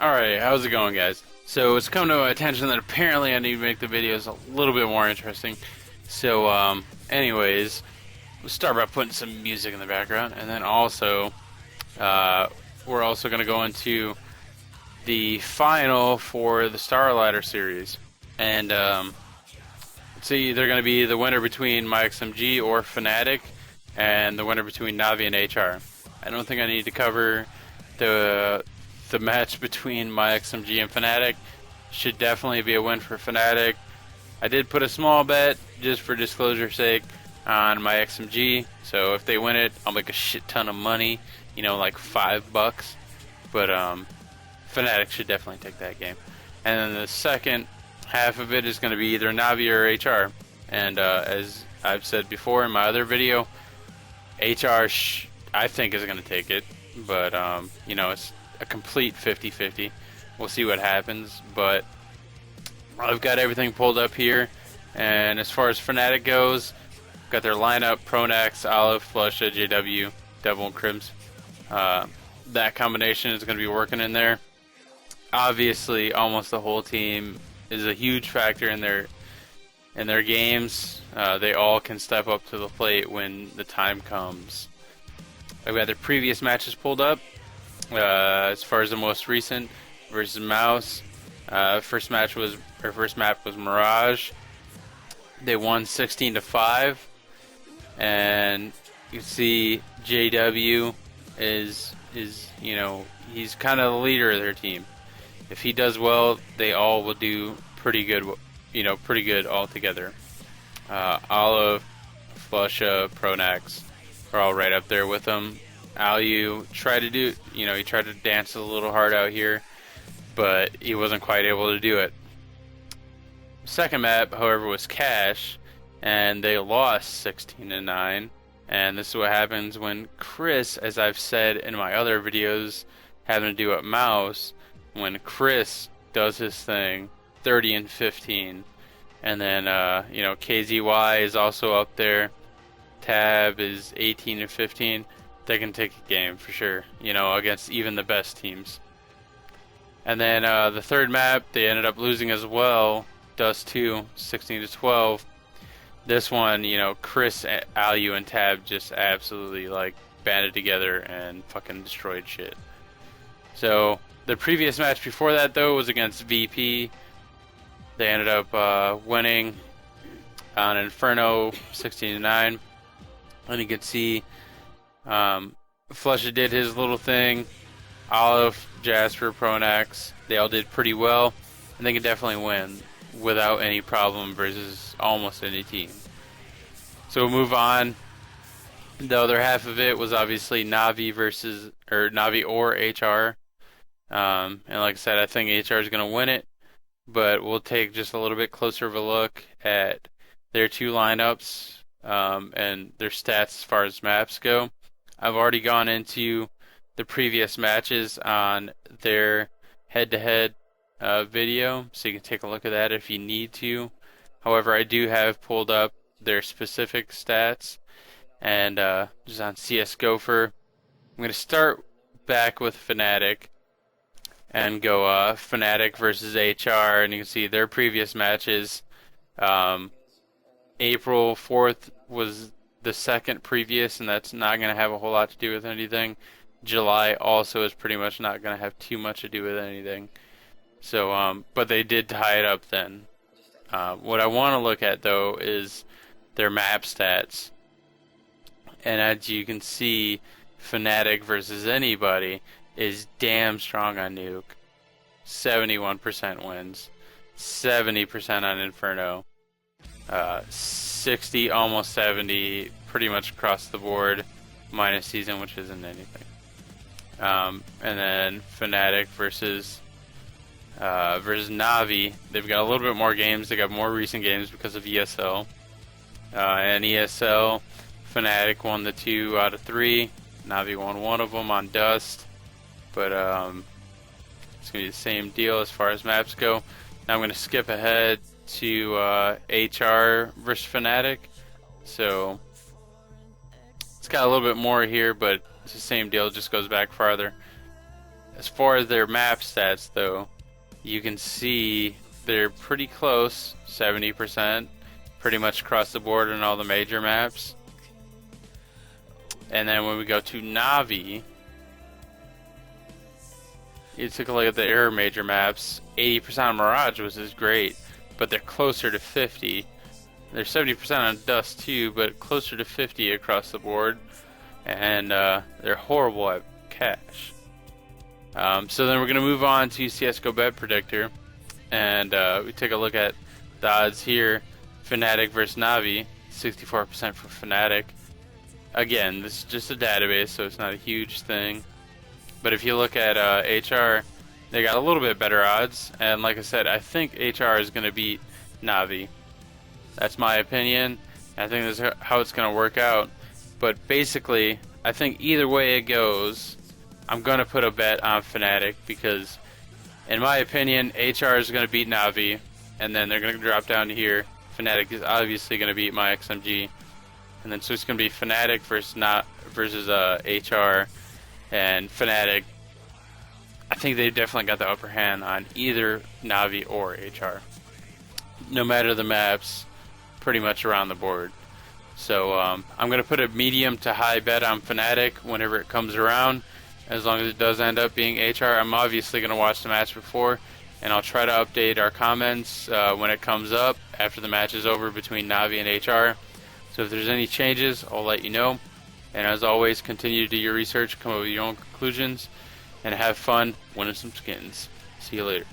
Alright, how's it going, guys? So it's come to my attention that apparently I need to make the videos a little bit more interesting. So, anyways, we'll start by putting some music in the background, and then also, we're also going to go into the final for the Starlighter series. And, it's either going to be the winner between MyXMG or Fnatic, and the winner between Na'Vi and HR. I don't think I need to cover the match between MyXMG and Fnatic. Should definitely be a win for Fnatic. I did put a small bet, just for disclosure's sake, on MyXMG. So if they win it, I'll make a shit ton of money. You know, like $5. But Fnatic should definitely take that game. And then the second half of it is going to be either Na'Vi or HR. And as I've said before in my other video, HR I think is going to take it. But, you know, it's a complete 50-50. We'll see what happens, but I've got everything pulled up here. And as far as Fnatic goes, got their lineup: Pronax, Olive, Flusha, JW, Devil, and Crims. That combination is going to be working in there. Obviously, almost the whole team is a huge factor in their games. They all can step up to the plate when the time comes. I've got their previous matches pulled up. As far as the most recent versus Mouse, first map was Mirage. They won 16-5, and you see JW is you know, he's kind of the leader of their team. If he does well, they all will do pretty good. You know, pretty good all together. Olive, Flusha, Pronax are all right up there with them. AUG tried to do, you know, he tried to dance a little hard out here, but he wasn't quite able to do it. Second map, however, was Cash, and they lost 16-9. And this is what happens when Chris, as I've said in my other videos, having to do at Mouse, when Chris does his thing, 30-15, and then you know, KZY is also up there. Tab is 18-15. They can take a game for sure, you know, against even the best teams. And then the third map, they ended up losing as well. Dust 2, 16-12. This one, you know, Chris, AUG, and Tab just absolutely like banded together and fucking destroyed shit. So the previous match before that, though, was against VP. They ended up winning on Inferno 16-9. And you can see Flusha did his little thing. Olive, Jasper, Pronax, they all did pretty well, and they can definitely win without any problem versus almost any team. So we'll move on. The other half of it was obviously Na'Vi or HR. And like I said, I think HR is going to win it, but we'll take just a little bit closer of a look at their two lineups and their stats as far as maps go. I've already gone into the previous matches on their head-to-head video, so you can take a look at that if you need to. However, I do have pulled up their specific stats, and just on CS Gopher. I'm going to start back with Fnatic and go Fnatic versus HR, and you can see their previous matches. April 4th was the second previous, and that's not going to have a whole lot to do with anything. July also is pretty much not going to have too much to do with anything. So, but they did tie it up then. What I want to look at, though, is their map stats. And as you can see, Fnatic versus anybody is damn strong on Nuke. 71% wins. 70% on Inferno. 60, almost 70, pretty much across the board, minus season, which isn't anything. And then Fnatic versus Na'Vi. They've got a little bit more games. They got more recent games because of ESL. And ESL, Fnatic won the 2 out of 3. Na'Vi won one of them on Dust. But it's going to be the same deal as far as maps go. Now I'm going to skip ahead to HR versus Fnatic. So it's got a little bit more here, but it's the same deal, it just goes back farther. As far as their map stats, though, you can see they're pretty close, 70%, pretty much across the board in all the major maps. And then when we go to Na'Vi, you took a look at the error major maps. 80% on Mirage, which is great, but they're closer to 50. They're 70% on Dust too, but closer to 50 across the board. And they're horrible at cash. So then we're going to move on to CSGO Bet Predictor, and we take a look at the odds here. Fnatic versus Na'Vi, 64% for Fnatic. Again, this is just a database, so it's not a huge thing. But if you look at HR, they got a little bit better odds, and like I said, I think HR is going to beat Na'Vi. That's my opinion. I think that's how it's going to work out. But basically, I think either way it goes, I'm going to put a bet on Fnatic because, in my opinion, HR is going to beat Na'Vi, and then they're going to drop down to here. Fnatic is obviously going to beat my XMG, and then so it's going to be Fnatic versus HR, and Fnatic. I think they've definitely got the upper hand on either Na'Vi or HR, no matter the maps, pretty much around the board. So I'm going to put a medium to high bet on Fnatic whenever it comes around. As long as it does end up being HR, I'm obviously going to watch the match before, and I'll try to update our comments when it comes up after the match is over between Na'Vi and HR. So if there's any changes, I'll let you know. And as always, continue to do your research, come up with your own conclusions, and have fun winning some skins. See you later.